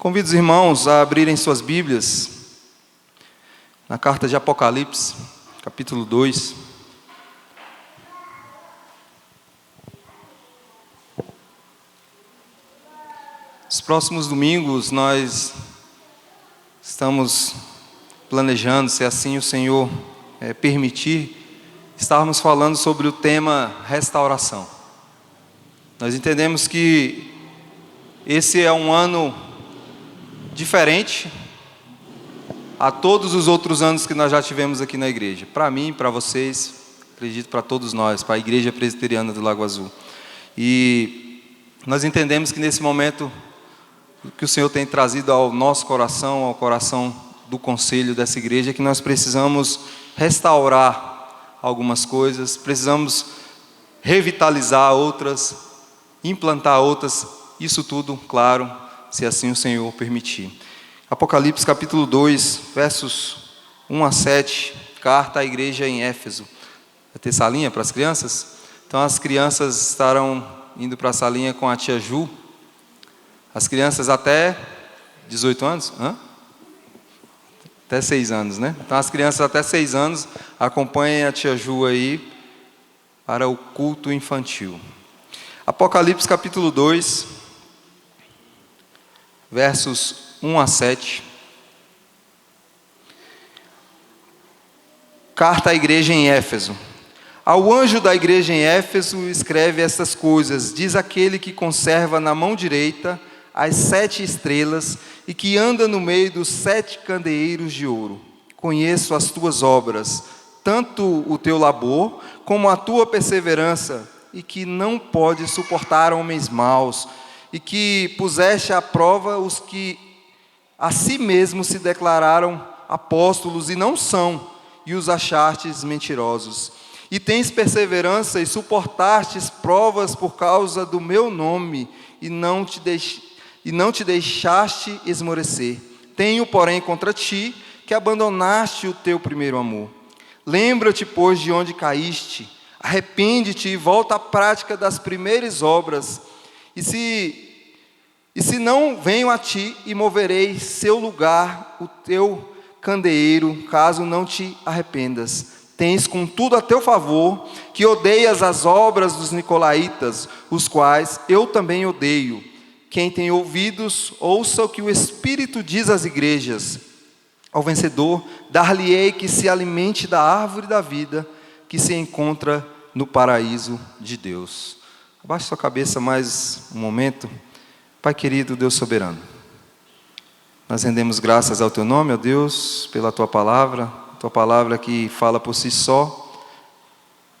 Convido os irmãos a abrirem suas Bíblias na carta de Apocalipse, capítulo 2. Nos próximos domingos nós estamos planejando, se assim o Senhor permitir, estarmos falando sobre o tema restauração. Nós entendemos que esse é um ano diferente a todos os outros anos que nós já tivemos aqui na igreja. Para mim, para vocês, acredito para todos nós, para a Igreja Presbiteriana do Lago Azul. E nós entendemos que nesse momento que o Senhor tem trazido ao nosso coração, ao coração do conselho dessa igreja, que nós precisamos restaurar algumas coisas, precisamos revitalizar outras, implantar outras, isso tudo, claro, se assim o Senhor permitir. Apocalipse capítulo 2, versos 1 a 7, carta à igreja em Éfeso. Vai ter salinha para as crianças? Então as crianças estarão indo para a salinha com a tia Ju. As crianças até 18 anos? Até 6 anos, né? Então as crianças até 6 anos acompanhem a tia Ju aí para o culto infantil. Apocalipse capítulo 2, versos 1 a 7. Carta à igreja em Éfeso. Ao anjo da igreja em Éfeso escreve estas coisas, diz aquele que conserva na mão direita as 7 estrelas e que anda no meio dos 7 candeeiros de ouro. Conheço as tuas obras, tanto o teu labor como a tua perseverança, e que não pode suportar homens maus, e que puseste à prova os que a si mesmos se declararam apóstolos e não são, e os achastes mentirosos. E tens perseverança e suportastes provas por causa do meu nome, e não te deixaste esmorecer. Tenho, porém, contra ti, que abandonaste o teu primeiro amor. Lembra-te, pois, de onde caíste, arrepende-te e volta à prática das primeiras obras. E se não, venho a ti e moverei seu lugar, o teu candeeiro, caso não te arrependas. Tens, contudo, a teu favor, que odeias as obras dos nicolaítas, os quais eu também odeio. Quem tem ouvidos, ouça o que o Espírito diz às igrejas. Ao vencedor, dar-lhe-ei que se alimente da árvore da vida, que se encontra no paraíso de Deus. Abaixe sua cabeça mais um momento. Pai querido, Deus soberano, nós rendemos graças ao teu nome, ó Deus, pela tua palavra que fala por si só,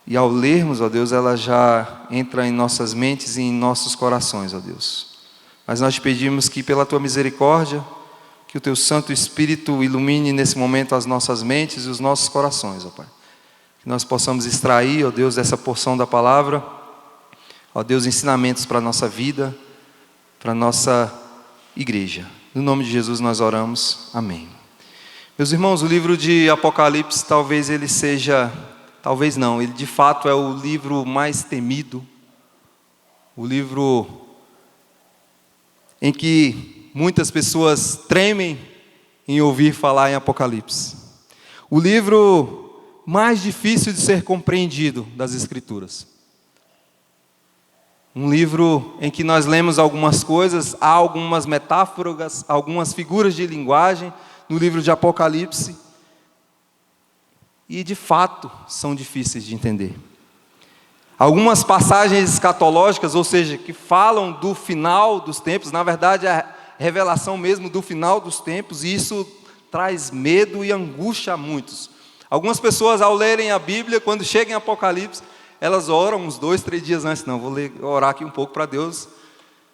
e ao lermos, ó Deus, ela já entra em nossas mentes e em nossos corações, ó Deus. Mas nós te pedimos que pela tua misericórdia, que o teu Santo Espírito ilumine nesse momento as nossas mentes e os nossos corações, ó Pai. Que nós possamos extrair, ó Deus, dessa porção da palavra, ó Deus, ensinamentos para a nossa vida, para a nossa igreja. No nome de Jesus nós oramos. Amém. Meus irmãos, o livro de Apocalipse, talvez ele de fato é o livro mais temido, o livro em que muitas pessoas tremem em ouvir falar em Apocalipse. O livro mais difícil de ser compreendido das Escrituras. Um livro em que nós lemos algumas coisas, há algumas metáforas, algumas figuras de linguagem no livro de Apocalipse, e de fato são difíceis de entender. Algumas passagens escatológicas, ou seja, que falam do final dos tempos, na verdade é a revelação mesmo do final dos tempos, e isso traz medo e angústia a muitos. Algumas pessoas, ao lerem a Bíblia, quando chegam em Apocalipse, elas oram uns 2, 3 dias antes. Não, vou orar aqui um pouco para Deus,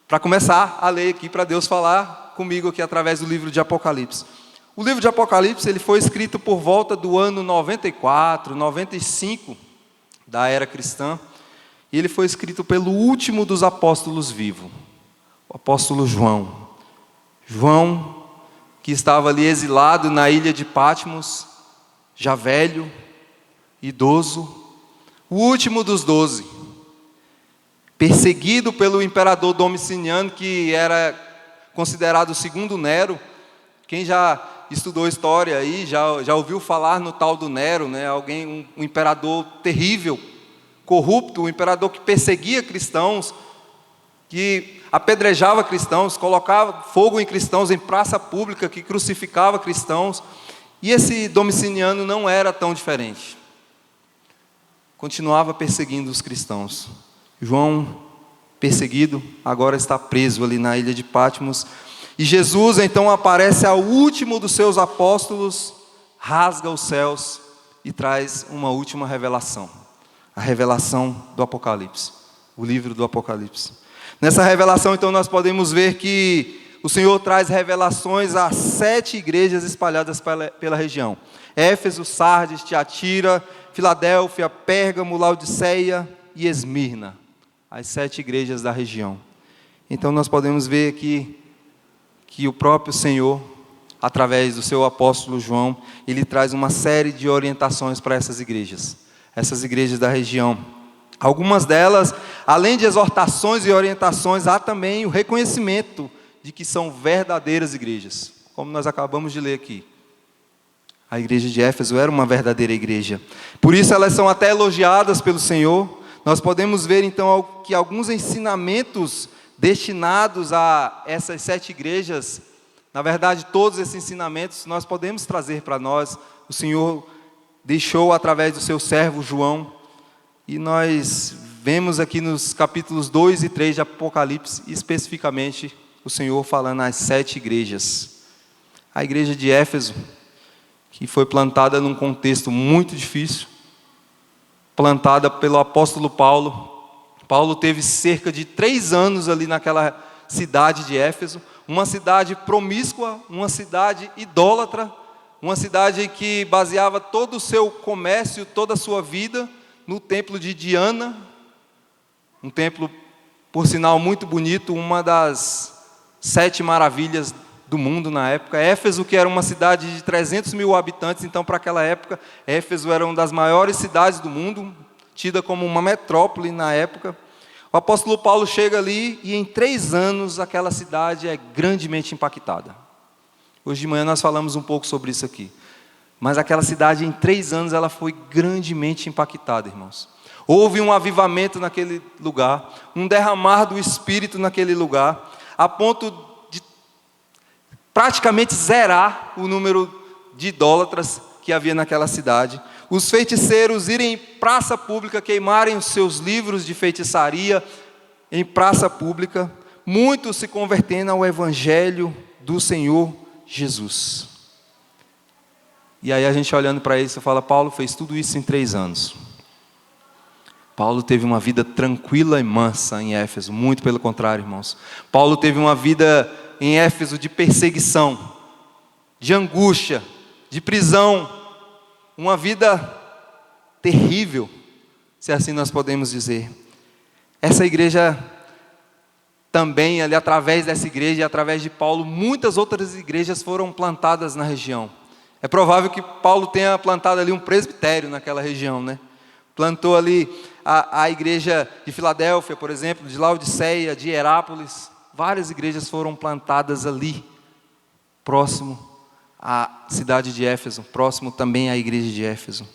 para começar a ler aqui, para Deus falar comigo aqui através do livro de Apocalipse. O livro de Apocalipse ele foi escrito por volta do ano 94, 95 da era cristã, e ele foi escrito pelo último dos apóstolos vivo, o apóstolo João. João, que estava ali exilado na ilha de Patmos, já velho, idoso, o último dos 12, perseguido pelo imperador Domiciano, que era considerado o segundo Nero. Quem já estudou história aí, já ouviu falar no tal do Nero, né? Um imperador terrível, corrupto, um imperador que perseguia cristãos, que apedrejava cristãos, colocava fogo em cristãos em praça pública, que crucificava cristãos. E esse Domiciano não era tão diferente. Continuava perseguindo os cristãos. João, perseguido, agora está preso ali na ilha de Patmos. E Jesus então aparece ao último dos seus apóstolos, rasga os céus e traz uma última revelação. A revelação do Apocalipse, o livro do Apocalipse. Nessa revelação então nós podemos ver que o Senhor traz revelações a 7 igrejas espalhadas pela região. Éfeso, Sardes, Tiatira, Filadélfia, Pérgamo, Laodiceia e Esmirna. As 7 igrejas da região. Então nós podemos ver aqui que o próprio Senhor, através do seu apóstolo João, ele traz uma série de orientações para essas igrejas da região. Algumas delas, além de exortações e orientações, há também o reconhecimento de que são verdadeiras igrejas, como nós acabamos de ler aqui. A igreja de Éfeso era uma verdadeira igreja. Por isso elas são até elogiadas pelo Senhor. Nós podemos ver então que alguns ensinamentos destinados a essas 7 igrejas, na verdade todos esses ensinamentos nós podemos trazer para nós. O Senhor deixou através do seu servo João, e nós vemos aqui nos capítulos 2 e 3 de Apocalipse, especificamente o Senhor falando às 7 igrejas. A igreja de Éfeso, que foi plantada num contexto muito difícil, plantada pelo apóstolo Paulo. Paulo teve cerca de 3 anos ali naquela cidade de Éfeso, uma cidade promíscua, uma cidade idólatra, uma cidade que baseava todo o seu comércio, toda a sua vida no templo de Diana, um templo, por sinal, muito bonito, uma das 7 maravilhas do mundo na época. Éfeso, que era uma cidade de 300 mil habitantes, então para aquela época, Éfeso era uma das maiores cidades do mundo, tida como uma metrópole na época. O apóstolo Paulo chega ali e em 3 anos aquela cidade é grandemente impactada. Hoje de manhã nós falamos um pouco sobre isso aqui. Mas aquela cidade em 3 anos ela foi grandemente impactada, irmãos. Houve um avivamento naquele lugar, um derramar do Espírito naquele lugar, a ponto de praticamente zerar o número de idólatras que havia naquela cidade. Os feiticeiros irem em praça pública, queimarem os seus livros de feitiçaria em praça pública, muitos se convertendo ao Evangelho do Senhor Jesus. E aí a gente olhando para isso, fala, Paulo fez tudo isso em 3 anos. Paulo teve uma vida tranquila e mansa em Éfeso, muito pelo contrário, irmãos. Paulo teve uma vida em Éfeso de perseguição, de angústia, de prisão, uma vida terrível, se assim nós podemos dizer. Essa igreja também, ali através dessa igreja e através de Paulo, muitas outras igrejas foram plantadas na região. É provável que Paulo tenha plantado ali um presbitério naquela região, né? Plantou ali a igreja de Filadélfia, por exemplo, de Laodiceia, de Herápolis. Várias igrejas foram plantadas ali, próximo à cidade de Éfeso, próximo também à igreja de Éfeso.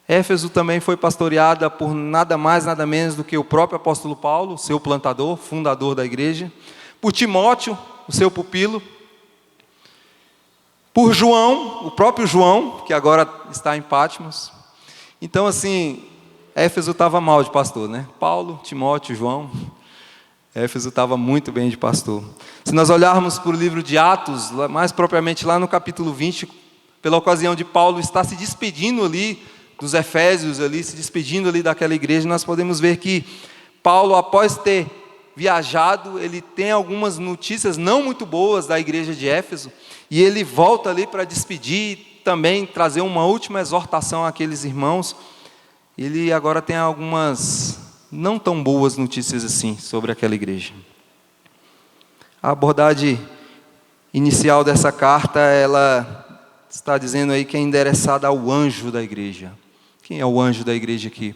Éfeso também foi pastoreada por nada mais, nada menos do que o próprio apóstolo Paulo, seu plantador, fundador da igreja, por Timóteo, o seu pupilo, por João, o próprio João, que agora está em Patmos. Então, assim, Éfeso estava mal de pastor, né? Paulo, Timóteo, João. Éfeso estava muito bem de pastor. Se nós olharmos para o livro de Atos, mais propriamente lá no capítulo 20, pela ocasião de Paulo estar se despedindo ali dos Efésios, ali, se despedindo ali daquela igreja, nós podemos ver que Paulo, após ter viajado, ele tem algumas notícias não muito boas da igreja de Éfeso, e ele volta ali para despedir e também trazer uma última exortação àqueles irmãos. Ele agora tem algumas não tão boas notícias assim sobre aquela igreja. A abordagem inicial dessa carta, ela está dizendo aí que é endereçada ao anjo da igreja. Quem é o anjo da igreja aqui?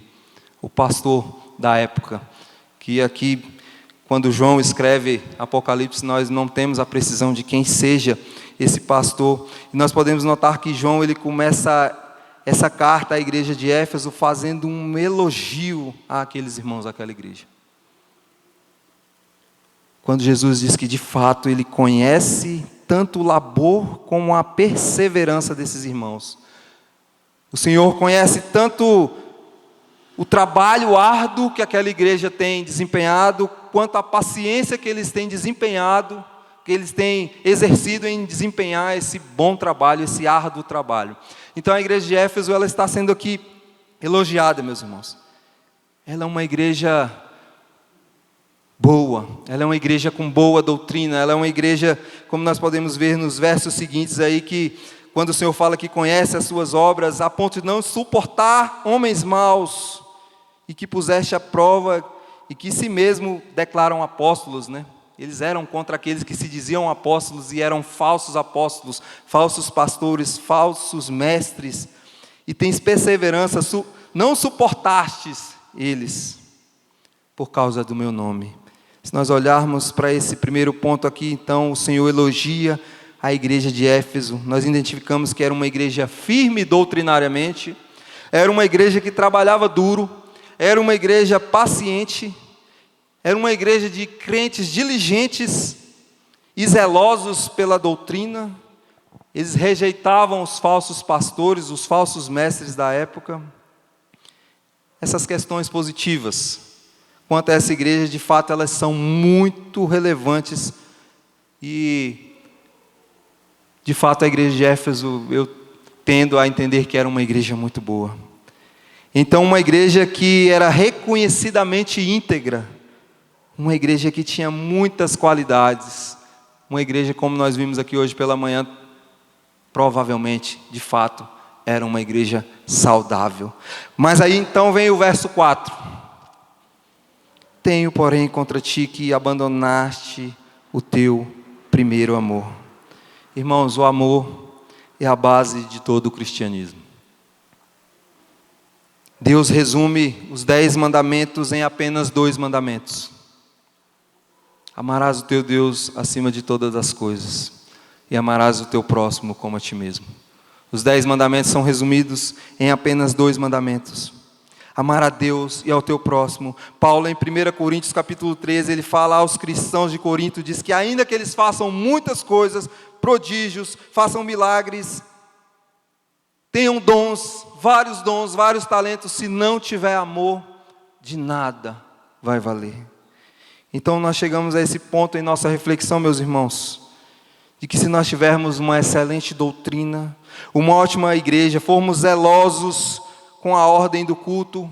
O pastor da época, que aqui, quando João escreve Apocalipse, nós não temos a precisão de quem seja esse pastor. E nós podemos notar que João, ele começa essa carta à igreja de Éfeso fazendo um elogio àqueles irmãos daquela igreja. Quando Jesus diz que de fato ele conhece tanto o labor como a perseverança desses irmãos. O Senhor conhece tanto o trabalho árduo que aquela igreja tem desempenhado, quanto a paciência que eles têm desempenhado, que eles têm exercido em desempenhar esse bom trabalho, esse árduo trabalho. Então a igreja de Éfeso, ela está sendo aqui elogiada, meus irmãos. Ela é uma igreja boa, ela é uma igreja com boa doutrina, ela é uma igreja, como nós podemos ver nos versos seguintes aí, que quando o Senhor fala que conhece as suas obras, a ponto de não suportar homens maus, e que puseste à prova, e que si mesmo declaram apóstolos, né? Eles eram contra aqueles que se diziam apóstolos e eram falsos apóstolos, falsos pastores, falsos mestres, e tens perseverança, não suportastes eles, por causa do meu nome. Se nós olharmos para esse primeiro ponto aqui, então, o Senhor elogia a igreja de Éfeso. Nós identificamos que era uma igreja firme doutrinariamente, era uma igreja que trabalhava duro, era uma igreja paciente, era uma igreja de crentes diligentes e zelosos pela doutrina. Eles rejeitavam os falsos pastores, os falsos mestres da época. Essas questões positivas quanto a essa igreja, de fato, elas são muito relevantes. E, de fato, a igreja de Éfeso, eu tendo a entender que era uma igreja muito boa. Então, uma igreja que era reconhecidamente íntegra, uma igreja que tinha muitas qualidades, uma igreja, como nós vimos aqui hoje pela manhã, provavelmente, de fato, era uma igreja saudável. Mas aí então vem o verso 4. Tenho, porém, contra ti que abandonaste o teu primeiro amor. Irmãos, o amor é a base de todo o cristianismo. Deus resume os 10 mandamentos em apenas 2 mandamentos. Amarás o teu Deus acima de todas as coisas, e amarás o teu próximo como a ti mesmo. Os 10 mandamentos são resumidos em apenas 2 mandamentos. Amar a Deus e ao teu próximo. Paulo, em 1 Coríntios capítulo 13, ele fala aos cristãos de Corinto, diz que ainda que eles façam muitas coisas, prodígios, façam milagres, tenham dons, vários talentos, se não tiver amor, de nada vai valer. Então nós chegamos a esse ponto em nossa reflexão, meus irmãos, de que se nós tivermos uma excelente doutrina, uma ótima igreja, formos zelosos com a ordem do culto,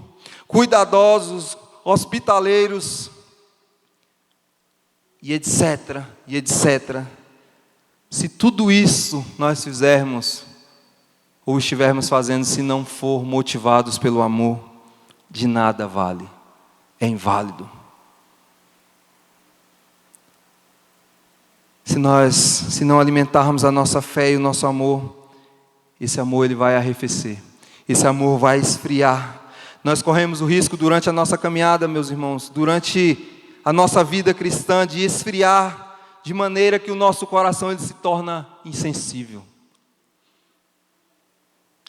cuidadosos, hospitaleiros, e etc, se tudo isso nós fizermos, ou estivermos fazendo, se não for motivados pelo amor, de nada vale, é inválido. Se não alimentarmos a nossa fé e o nosso amor, esse amor ele vai arrefecer, esse amor vai esfriar. Nós corremos o risco durante a nossa caminhada, meus irmãos, durante a nossa vida cristã, de esfriar, de maneira que o nosso coração ele se torna insensível.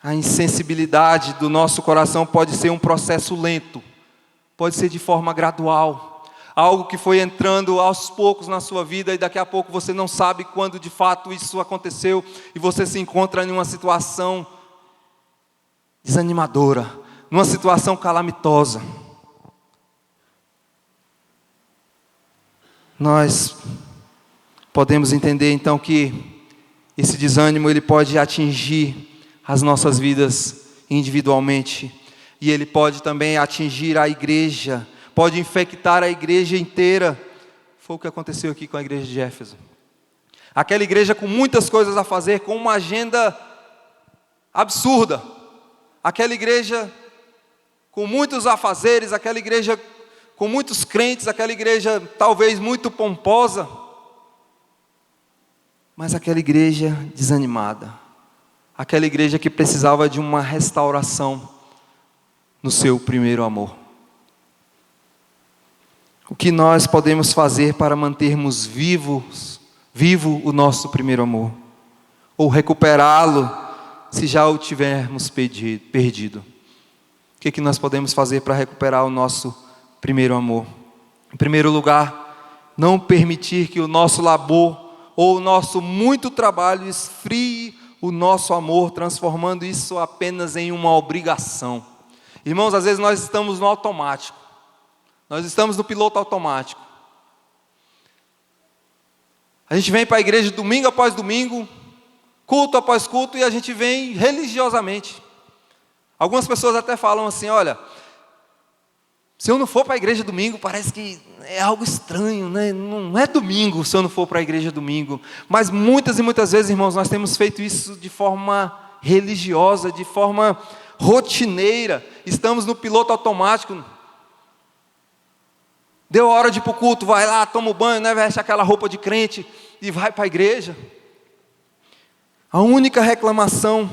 A insensibilidade do nosso coração pode ser um processo lento, pode ser de forma gradual, algo que foi entrando aos poucos na sua vida e daqui a pouco você não sabe quando de fato isso aconteceu e você se encontra em uma situação desanimadora, numa situação calamitosa. Nós podemos entender então que esse desânimo ele pode atingir as nossas vidas individualmente, e ele pode também atingir a igreja, pode infectar a igreja inteira. Foi o que aconteceu aqui com a igreja de Éfeso. Aquela igreja com muitas coisas a fazer, com uma agenda absurda, aquela igreja com muitos afazeres, aquela igreja com muitos crentes, aquela igreja talvez muito pomposa, mas aquela igreja desanimada, aquela igreja que precisava de uma restauração no seu primeiro amor. O que nós podemos fazer para mantermos vivo o nosso primeiro amor? Ou recuperá-lo, se já o tivermos perdido? O que nós podemos fazer para recuperar o nosso primeiro amor? Em primeiro lugar, não permitir que o nosso labor ou o nosso muito trabalho esfrie o nosso amor, transformando isso apenas em uma obrigação. Irmãos, às vezes nós estamos no automático. Nós estamos no piloto automático. A gente vem para a igreja domingo após domingo, culto após culto, e a gente vem religiosamente. Algumas pessoas até falam assim: olha, se eu não for para a igreja domingo, parece que é algo estranho, né? Não é domingo se eu não for para a igreja domingo. Mas muitas e muitas vezes, irmãos, nós temos feito isso de forma religiosa, de forma rotineira. Estamos no piloto automático. Deu hora de ir para o culto, vai lá, toma o banho, né? Veste aquela roupa de crente e vai para a igreja. A única reclamação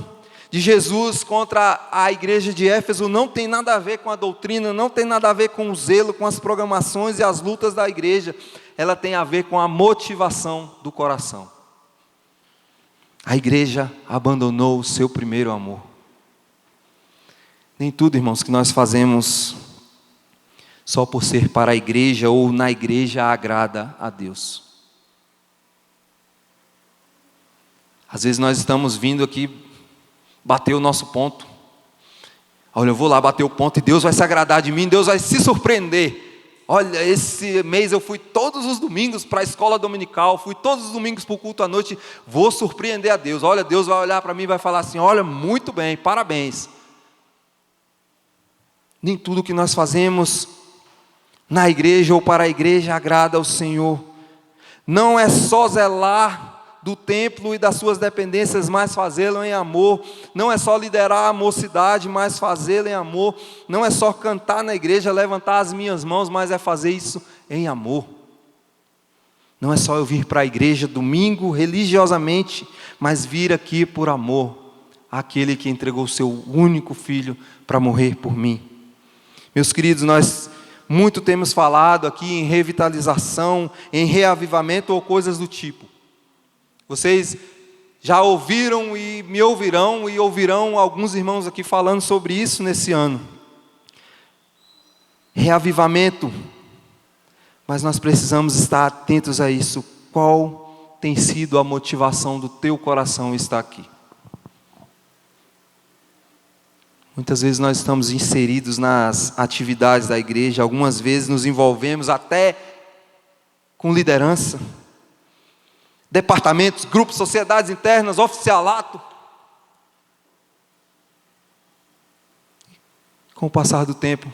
de Jesus contra a igreja de Éfeso não tem nada a ver com a doutrina, não tem nada a ver com o zelo, com as programações e as lutas da igreja. Ela tem a ver com a motivação do coração. A igreja abandonou o seu primeiro amor. Nem tudo, irmãos, que nós fazemos só por ser para a igreja ou na igreja agrada a Deus. Às vezes nós estamos vindo aqui bater o nosso ponto. Olha, eu vou lá bater o ponto e Deus vai se agradar de mim, Deus vai se surpreender. Olha, esse mês eu fui todos os domingos para a escola dominical, fui todos os domingos para o culto à noite, vou surpreender a Deus. Olha, Deus vai olhar para mim e vai falar assim: olha, muito bem, parabéns. Nem tudo que nós fazemos na igreja ou para a igreja agrada ao Senhor. Não é só zelar do templo e das suas dependências, mas fazê-lo em amor. Não é só liderar a mocidade, mas fazê-lo em amor. Não é só cantar na igreja, levantar as minhas mãos, mas é fazer isso em amor. Não é só eu vir para a igreja domingo religiosamente, mas vir aqui por amor àquele que entregou o seu único filho para morrer por mim. Meus queridos, nós muito temos falado aqui em revitalização, em reavivamento ou coisas do tipo. Vocês já ouviram e me ouvirão, e ouvirão alguns irmãos aqui falando sobre isso nesse ano. Reavivamento, mas nós precisamos estar atentos a isso. Qual tem sido a motivação do teu coração estar aqui? Muitas vezes nós estamos inseridos nas atividades da igreja, algumas vezes nos envolvemos até com liderança, departamentos, grupos, sociedades internas, oficialato. Com o passar do tempo,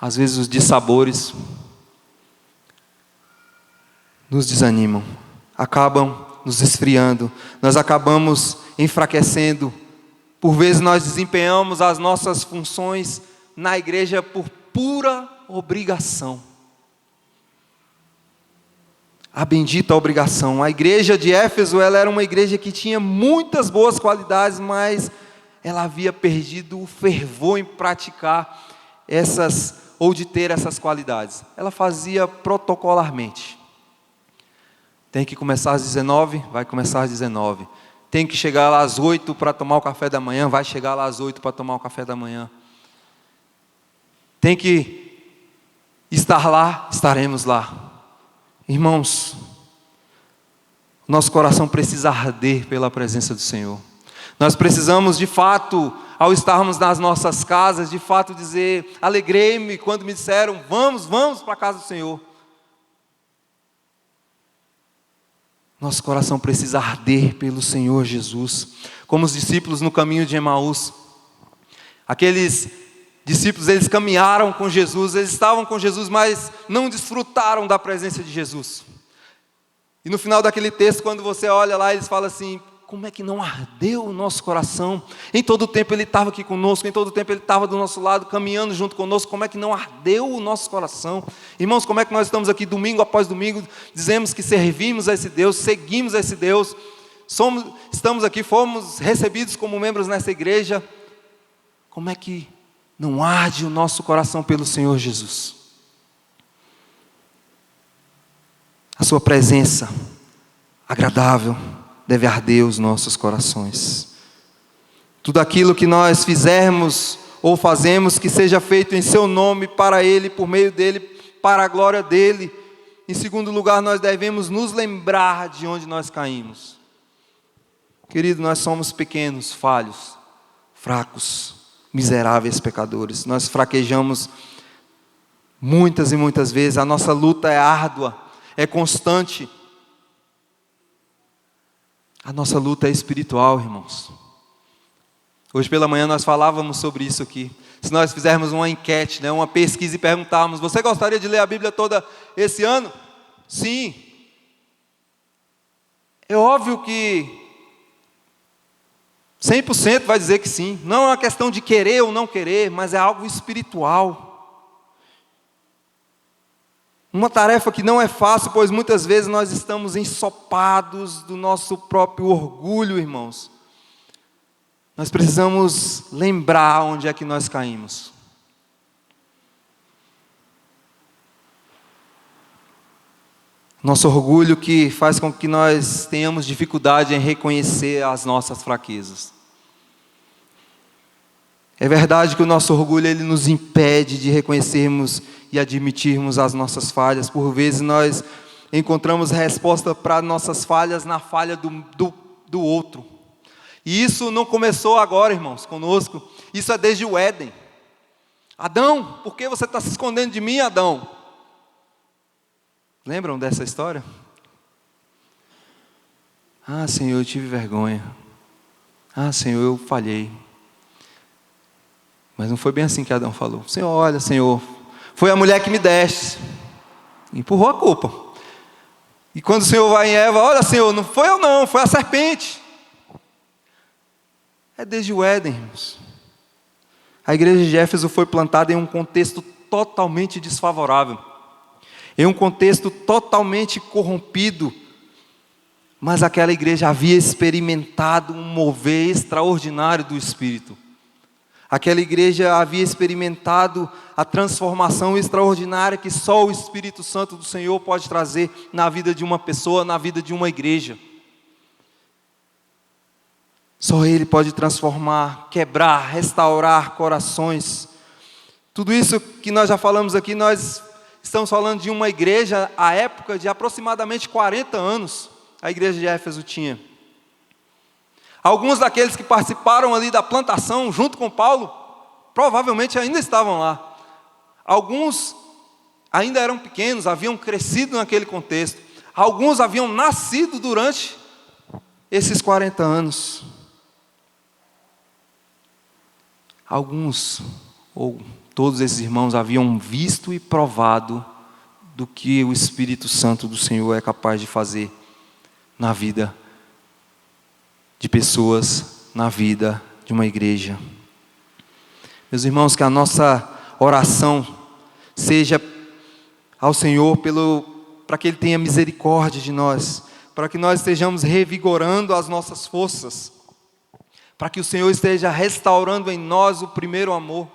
às vezes os dissabores nos desanimam, acabam nos esfriando, nós acabamos enfraquecendo. Por vezes nós desempenhamos as nossas funções na igreja por pura obrigação. A bendita obrigação. A igreja de Éfeso, ela era uma igreja que tinha muitas boas qualidades, mas ela havia perdido o fervor em praticar essas, ou de ter essas qualidades. Ela fazia protocolarmente. Tem que começar às 19, vai começar às 19. Tem que chegar lá às 8 para tomar o café da manhã, vai chegar lá às 8 para tomar o café da manhã. Tem que estar lá, estaremos lá. Irmãos, nosso coração precisa arder pela presença do Senhor. Nós precisamos de fato, ao estarmos nas nossas casas, de fato dizer: alegrei-me quando me disseram, vamos para a casa do Senhor. Nosso coração precisa arder pelo Senhor Jesus, como os discípulos no caminho de Emaús. Aqueles discípulos, eles caminharam com Jesus, eles estavam com Jesus, mas não desfrutaram da presença de Jesus. E no final daquele texto, quando você olha lá, eles falam assim: como é que não ardeu o nosso coração? Em todo o tempo Ele estava aqui conosco, em todo o tempo Ele estava do nosso lado, caminhando junto conosco. Como é que não ardeu o nosso coração? Irmãos, como é que nós estamos aqui domingo após domingo, dizemos que servimos a esse Deus, seguimos a esse Deus, estamos aqui, fomos recebidos como membros nessa igreja. Como é que não arde o nosso coração pelo Senhor Jesus? A sua presença agradável deve arder os nossos corações. Tudo aquilo que nós fizermos ou fazemos, que seja feito em seu nome, para Ele, por meio dEle, para a glória dEle. Em segundo lugar, nós devemos nos lembrar de onde nós caímos. Querido, nós somos pequenos, falhos, fracos, miseráveis pecadores. Nós fraquejamos muitas e muitas vezes. A nossa luta é árdua, é constante. A nossa luta é espiritual, irmãos. Hoje pela manhã nós falávamos sobre isso aqui. Se nós fizermos uma enquete, uma pesquisa e perguntarmos: você gostaria de ler a Bíblia toda esse ano? Sim. É óbvio que 100% vai dizer que sim. Não é uma questão de querer ou não querer, mas é algo espiritual. Uma tarefa que não é fácil, pois muitas vezes nós estamos ensopados do nosso próprio orgulho, irmãos. Nós precisamos lembrar onde é que nós caímos. Nosso orgulho que faz com que nós tenhamos dificuldade em reconhecer as nossas fraquezas. É verdade que o nosso orgulho ele nos impede de reconhecermos e admitirmos as nossas falhas. Por vezes nós encontramos resposta para nossas falhas na falha do outro. E isso não começou agora, irmãos, conosco. Isso é desde o Éden. Adão, por que você está se escondendo de mim, Adão? Lembram dessa história? Ah, Senhor, eu tive vergonha. Ah, Senhor, eu falhei. Mas não foi bem assim que Adão falou. Senhor, olha, Senhor, foi a mulher que me deste. Empurrou a culpa. E quando o Senhor vai em Eva: olha, Senhor, não foi eu não, foi a serpente. É desde o Éden, irmãos. A igreja de Éfeso foi plantada em um contexto totalmente desfavorável. Em um contexto totalmente corrompido. Mas aquela igreja havia experimentado um mover extraordinário do Espírito. Aquela igreja havia experimentado a transformação extraordinária que só o Espírito Santo do Senhor pode trazer na vida de uma pessoa, na vida de uma igreja. Só Ele pode transformar, quebrar, restaurar corações. Tudo isso que nós já falamos aqui, nós estamos falando de uma igreja, à época de aproximadamente 40 anos, a igreja de Éfeso tinha. Alguns daqueles que participaram ali da plantação, junto com Paulo, provavelmente ainda estavam lá. Alguns ainda eram pequenos, haviam crescido naquele contexto. Alguns haviam nascido durante esses 40 anos. Alguns, ou todos esses irmãos, haviam visto e provado do que o Espírito Santo do Senhor é capaz de fazer na vida de pessoas, na vida de uma igreja. Meus irmãos, que a nossa oração seja ao Senhor para que Ele tenha misericórdia de nós, para que nós estejamos revigorando as nossas forças, para que o Senhor esteja restaurando em nós o primeiro amor.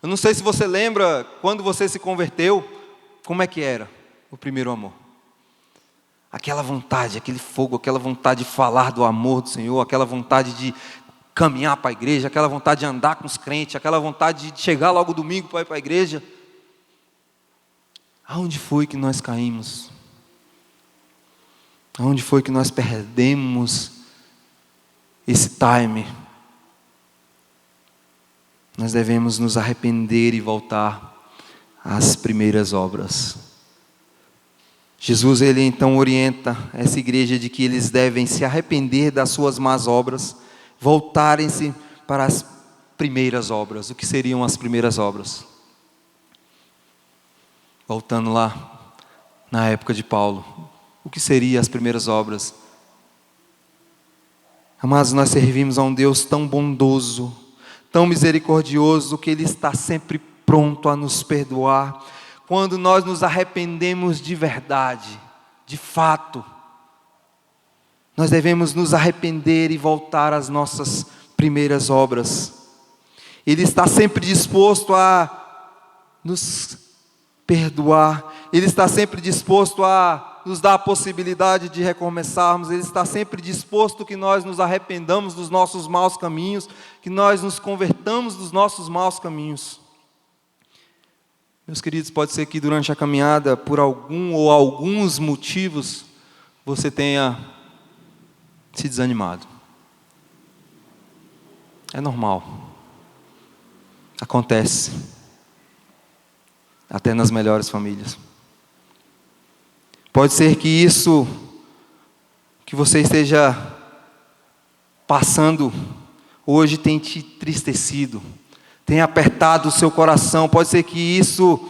Eu não sei se você lembra, quando você se converteu, como é que era o primeiro amor? Aquela vontade, aquele fogo, aquela vontade de falar do amor do Senhor, aquela vontade de caminhar para a igreja, aquela vontade de andar com os crentes, aquela vontade de chegar logo domingo para ir para a igreja. Aonde foi que nós caímos? Aonde foi que nós perdemos esse time? Nós devemos nos arrepender e voltar às primeiras obras. Jesus, Ele então orienta essa igreja de que eles devem se arrepender das suas más obras, voltarem-se para as primeiras obras. O que seriam as primeiras obras? Voltando lá, na época de Paulo, o que seriam as primeiras obras? Amados, nós servimos a um Deus tão bondoso, tão misericordioso, que Ele está sempre pronto a nos perdoar, quando nós nos arrependemos de verdade, de fato. Nós devemos nos arrepender e voltar às nossas primeiras obras. Ele está sempre disposto a nos perdoar. Ele está sempre disposto a nos dá a possibilidade de recomeçarmos. Ele está sempre disposto que nós nos arrependamos dos nossos maus caminhos, que nós nos convertamos dos nossos maus caminhos. Meus queridos, pode ser que durante a caminhada, por algum ou alguns motivos, você tenha se desanimado. É normal. Acontece. Até nas melhores famílias. Pode ser que isso que você esteja passando hoje tenha te entristecido, tenha apertado o seu coração. Pode ser que isso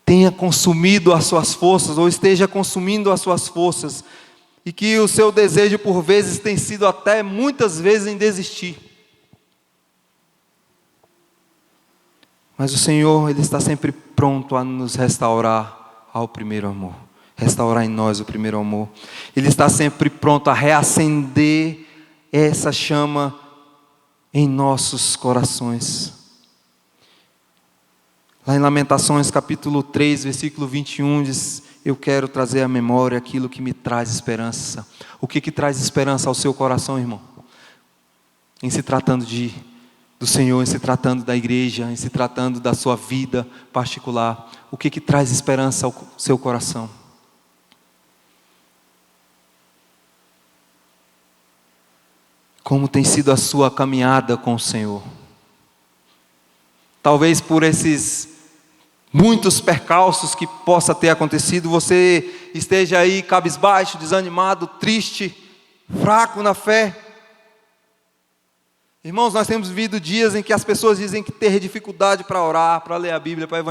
tenha consumido as suas forças, ou esteja consumindo as suas forças, e que o seu desejo por vezes tem sido até muitas vezes em desistir. Mas o Senhor, Ele está sempre pronto a nos restaurar ao primeiro amor. Restaurar em nós o primeiro amor. Ele está sempre pronto a reacender essa chama em nossos corações. Lá em Lamentações capítulo 3, versículo 21, diz: eu quero trazer à memória aquilo que me traz esperança. O que traz esperança ao seu coração, irmão? Em se tratando do Senhor, em se tratando da igreja, em se tratando da sua vida particular. O que traz esperança ao seu coração? Como tem sido a sua caminhada com o Senhor? Talvez por esses muitos percalços que possa ter acontecido, você esteja aí cabisbaixo, desanimado, triste, fraco na fé. Irmãos, nós temos vivido dias em que as pessoas dizem que ter dificuldade para orar, para ler a Bíblia, para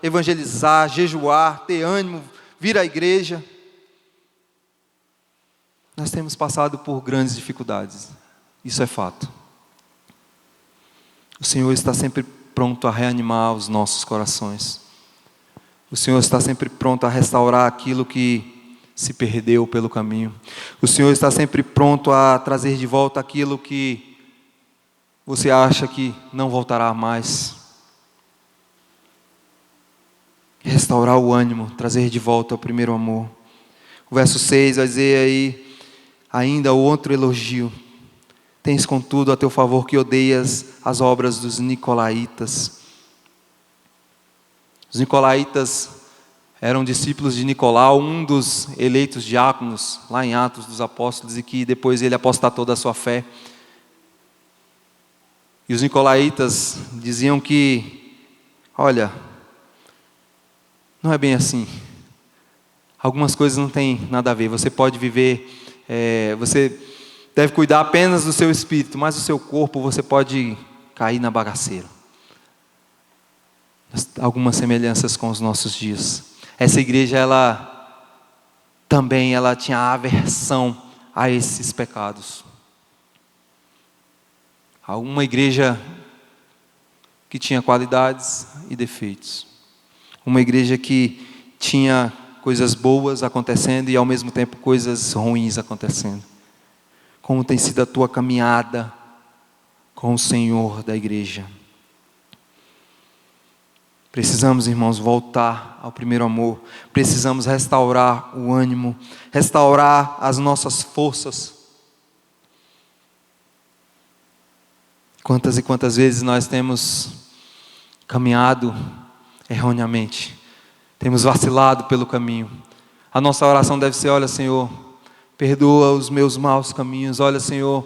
evangelizar, jejuar, ter ânimo, vir à igreja. Nós temos passado por grandes dificuldades, isso é fato. O Senhor está sempre pronto a reanimar os nossos corações. O Senhor está sempre pronto a restaurar aquilo que se perdeu pelo caminho. O Senhor está sempre pronto a trazer de volta aquilo que você acha que não voltará mais. Restaurar o ânimo, trazer de volta o primeiro amor. O verso 6 vai dizer aí, ainda outro elogio. Tens contudo a teu favor que odeias as obras dos nicolaítas. Os nicolaítas eram discípulos de Nicolau, um dos eleitos diáconos, lá em Atos dos Apóstolos, e que depois ele apostatou da sua fé. E os nicolaítas diziam que, olha, não é bem assim. Algumas coisas não têm nada a ver. Você pode viver, você deve cuidar apenas do seu espírito, mas o seu corpo você pode cair na bagaceira. Algumas semelhanças com os nossos dias. Essa igreja, ela tinha aversão a esses pecados. Uma igreja que tinha qualidades e defeitos. Uma igreja que tinha coisas boas acontecendo e ao mesmo tempo coisas ruins acontecendo. Como tem sido a tua caminhada com o Senhor da igreja? Precisamos, irmãos, voltar ao primeiro amor. Precisamos restaurar o ânimo, restaurar as nossas forças. Quantas e quantas vezes nós temos caminhado erroneamente, temos vacilado pelo caminho. A nossa oração deve ser: olha, Senhor, perdoa os meus maus caminhos. Olha, Senhor,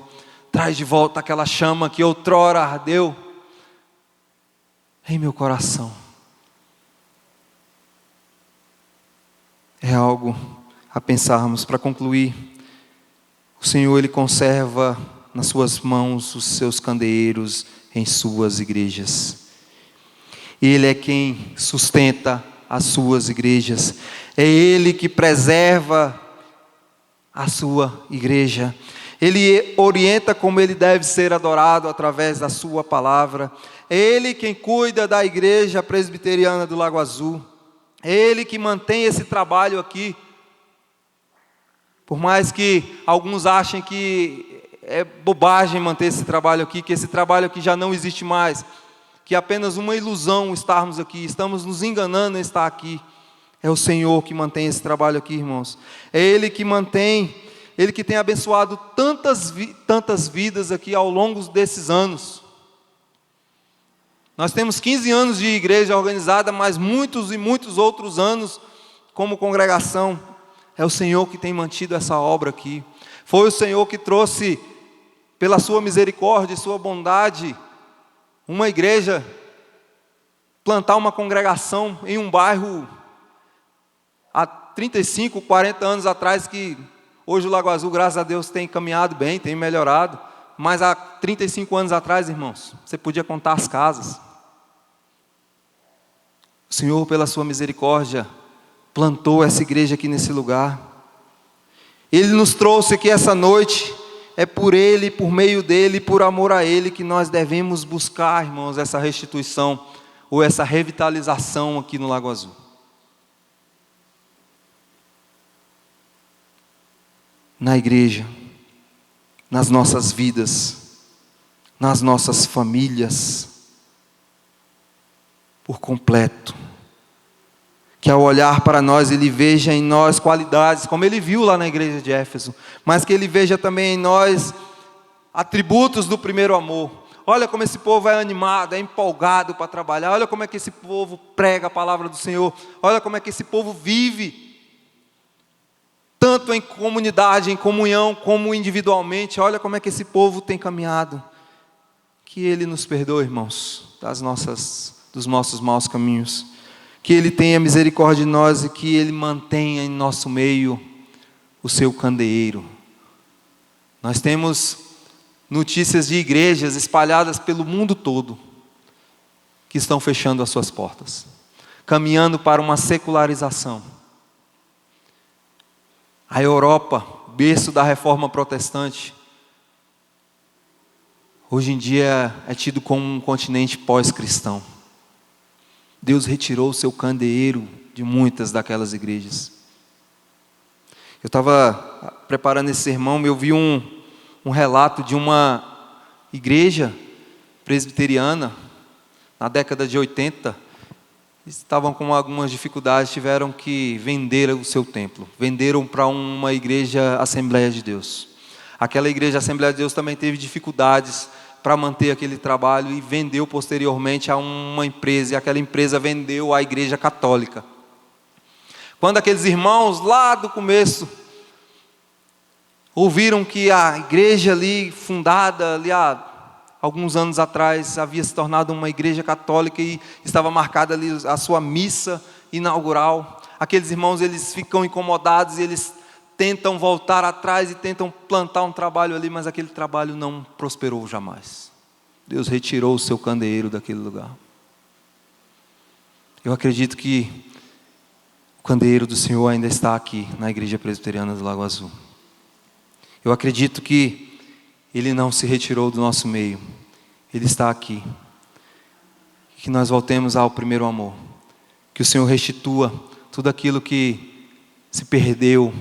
traz de volta aquela chama que outrora ardeu em meu coração. É algo a pensarmos. Para concluir, o Senhor, Ele conserva nas suas mãos os seus candeeiros em suas igrejas. Ele é quem sustenta as suas igrejas. É Ele que preserva a sua igreja. Ele orienta como Ele deve ser adorado através da sua palavra. É Ele quem cuida da igreja presbiteriana do Lago Azul. É Ele que mantém esse trabalho aqui. Por mais que alguns achem que é bobagem manter esse trabalho aqui, que esse trabalho aqui já não existe mais, que é apenas uma ilusão estarmos aqui, estamos nos enganando em estar aqui. É o Senhor que mantém esse trabalho aqui, irmãos. É Ele que mantém, Ele que tem abençoado tantas vidas aqui ao longo desses anos. Nós temos 15 anos de igreja organizada, mas muitos e muitos outros anos como congregação. É o Senhor que tem mantido essa obra aqui. Foi o Senhor que trouxe, pela sua misericórdia e sua bondade, uma igreja, plantar uma congregação em um bairro há 35, 40 anos atrás, que hoje o Lago Azul, graças a Deus, tem caminhado bem, tem melhorado. Mas há 35 anos atrás, irmãos, você podia contar as casas. O Senhor, pela sua misericórdia, plantou essa igreja aqui nesse lugar. Ele nos trouxe aqui essa noite. É por Ele, por meio dEle, por amor a Ele, que nós devemos buscar, irmãos, essa restituição, ou essa revitalização aqui no Lago Azul. Na igreja, nas nossas vidas, nas nossas famílias, por completo. Que ao olhar para nós, Ele veja em nós qualidades, como Ele viu lá na igreja de Éfeso, mas que Ele veja também em nós atributos do primeiro amor. Olha como esse povo é animado, é empolgado para trabalhar. Olha como é que esse povo prega a palavra do Senhor. Olha como é que esse povo vive, tanto em comunidade, em comunhão, como individualmente. Olha como é que esse povo tem caminhado. Que Ele nos perdoe, irmãos, dos nossos maus caminhos. Que Ele tenha misericórdia de nós e que Ele mantenha em nosso meio o seu candeeiro. Nós temos notícias de igrejas espalhadas pelo mundo todo que estão fechando as suas portas, caminhando para uma secularização. A Europa, berço da reforma protestante, hoje em dia é tido como um continente pós-cristão. Deus retirou o seu candeeiro de muitas daquelas igrejas. Eu estava preparando esse sermão e eu vi um relato de uma igreja presbiteriana, na década de 80, estavam com algumas dificuldades, tiveram que vender o seu templo. Venderam para uma igreja Assembleia de Deus. Aquela igreja Assembleia de Deus também teve dificuldades para manter aquele trabalho e vendeu posteriormente a uma empresa, e aquela empresa vendeu à Igreja Católica. Quando aqueles irmãos lá do começo ouviram que a igreja ali, fundada ali há alguns anos atrás, havia se tornado uma igreja católica e estava marcada ali a sua missa inaugural, aqueles irmãos, eles ficam incomodados e eles tentam voltar atrás e tentam plantar um trabalho ali, mas aquele trabalho não prosperou jamais. Deus retirou o seu candeeiro daquele lugar. Eu acredito que o candeeiro do Senhor ainda está aqui, na Igreja Presbiteriana do Lago Azul. Eu acredito que Ele não se retirou do nosso meio. Ele está aqui. Que nós voltemos ao primeiro amor. Que o Senhor restitua tudo aquilo que se perdeu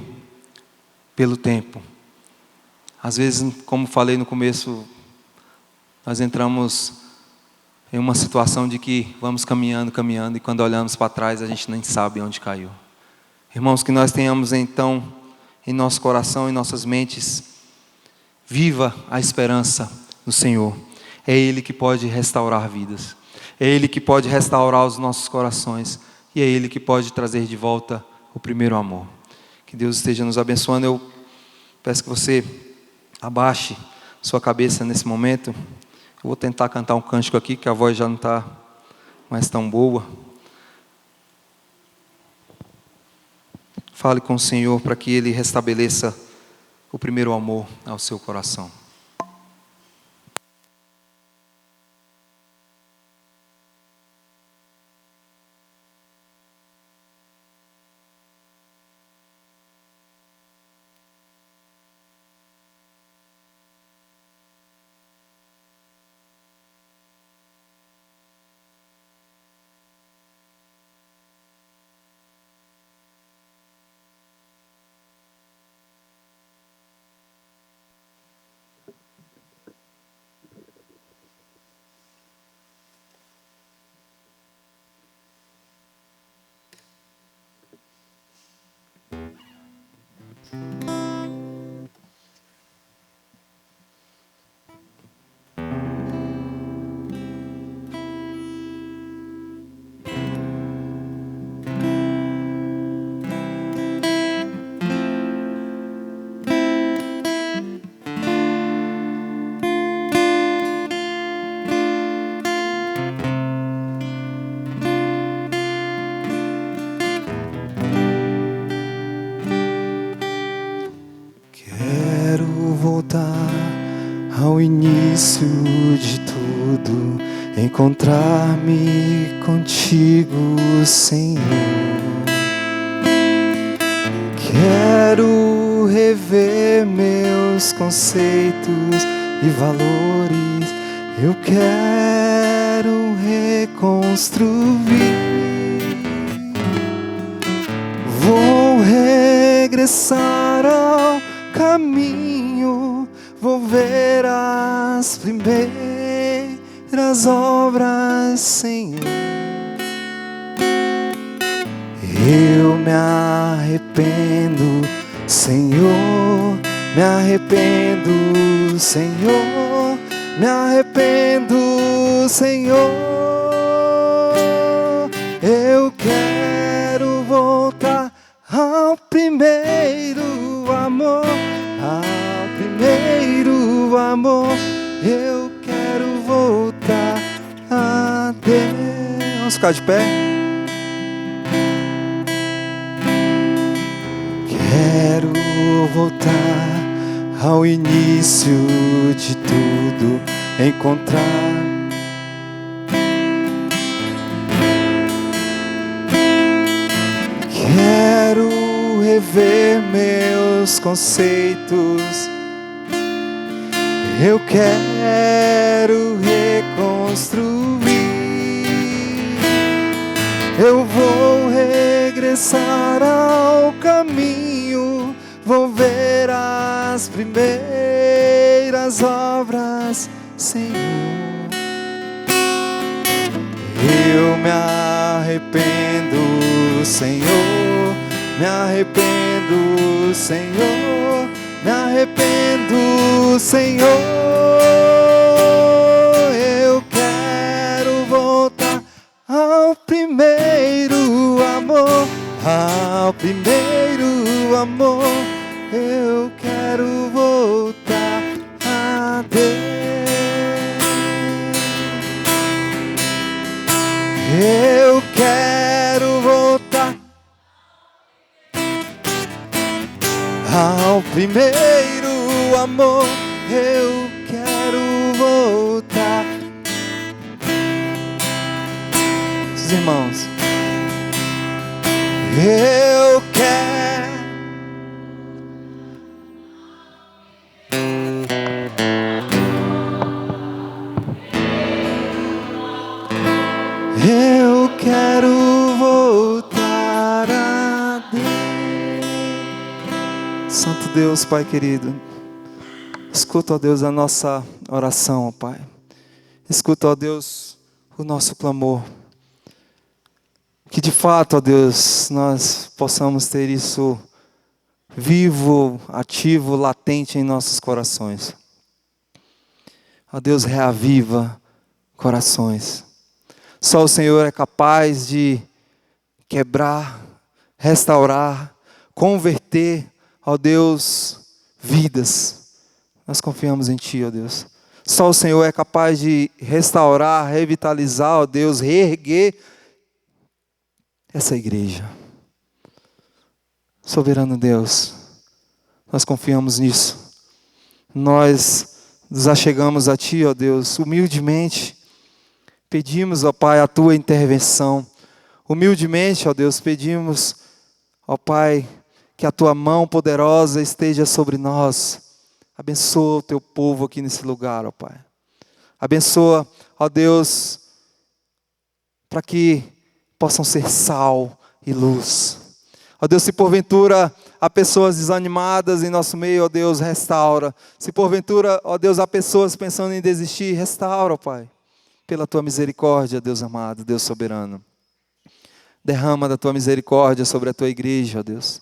pelo tempo. Às vezes, como falei no começo, nós entramos em uma situação de que vamos caminhando, e quando olhamos para trás a gente nem sabe onde caiu. Irmãos, que nós tenhamos então em nosso coração, em nossas mentes, viva a esperança no Senhor. É Ele que pode restaurar vidas. É Ele que pode restaurar os nossos corações. E é Ele que pode trazer de volta o primeiro amor. Que Deus esteja nos abençoando. Eu peço que você abaixe sua cabeça nesse momento. Eu vou tentar cantar um cântico aqui, que a voz já não está mais tão boa. Fale com o Senhor para que Ele restabeleça o primeiro amor ao seu coração. Ao início de tudo, encontrar-me contigo, Senhor. Quero rever meus conceitos e valores. Eu quero reconstruir. Vou regressar ao caminho. Vou ver as primeiras obras, Senhor. Eu me arrependo, Senhor. Me arrependo, Senhor. Me arrependo, Senhor. Eu quero voltar ao primeiro amor. Primeiro amor, eu quero voltar a Deus. Vamos ficar de pé? Quero voltar ao início de tudo, encontrar quero rever meus conceitos. Eu quero reconstruir. Eu vou regressar ao caminho. Vou ver as primeiras obras, Senhor. Eu me arrependo, Senhor. Me arrependo, Senhor. Me arrependo, Senhor. Eu quero voltar ao primeiro amor. Ao primeiro amor. Eu quero voltar a Deus. Eu quero voltar ao primeiro amor, eu quero voltar. Os irmãos, eu quero. Eu quero voltar a Deus. Santo Deus, Pai querido, escuta, ó Deus, a nossa oração, ó Pai. Escuta, ó Deus, o nosso clamor. Que de fato, ó Deus, nós possamos ter isso vivo, ativo, latente em nossos corações. Ó Deus, reaviva corações. Só o Senhor é capaz de quebrar, restaurar, converter, ó Deus, vidas. Nós confiamos em Ti, ó Deus. Só o Senhor é capaz de restaurar, revitalizar, ó Deus, reerguer essa igreja. Soberano Deus, nós confiamos nisso. Nós nos achegamos a Ti, ó Deus, humildemente. Pedimos, ó Pai, a Tua intervenção. Humildemente, ó Deus, pedimos, ó Pai, que a Tua mão poderosa esteja sobre nós. Abençoa o Teu povo aqui nesse lugar, ó Pai. Abençoa, ó Deus, para que possam ser sal e luz. Ó Deus, se porventura há pessoas desanimadas em nosso meio, ó Deus, restaura. Se porventura, ó Deus, há pessoas pensando em desistir, restaura, ó Pai. Pela Tua misericórdia, Deus amado, Deus soberano. Derrama da Tua misericórdia sobre a Tua igreja, ó Deus.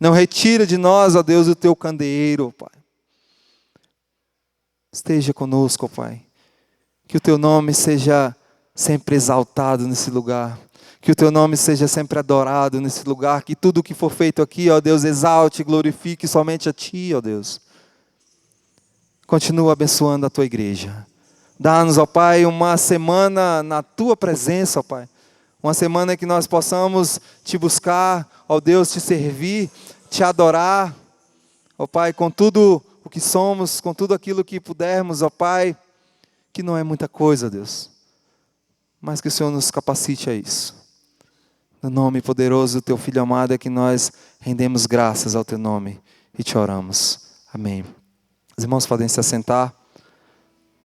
Não retira de nós, ó Deus, o teu candeeiro, ó Pai. Esteja conosco, ó Pai. Que o teu nome seja sempre exaltado nesse lugar. Que o teu nome seja sempre adorado nesse lugar. Que tudo que for feito aqui, ó Deus, exalte e glorifique somente a Ti, ó Deus. Continua abençoando a Tua igreja. Dá-nos, ó Pai, uma semana na Tua presença, ó Pai. Uma semana que nós possamos Te buscar, ó Deus, Te servir, Te adorar, ó Pai, com tudo o que somos, com tudo aquilo que pudermos, ó Pai, que não é muita coisa, Deus, mas que o Senhor nos capacite a isso. No nome poderoso do Teu Filho amado é que nós rendemos graças ao Teu nome e Te oramos. Amém. Os irmãos podem se assentar.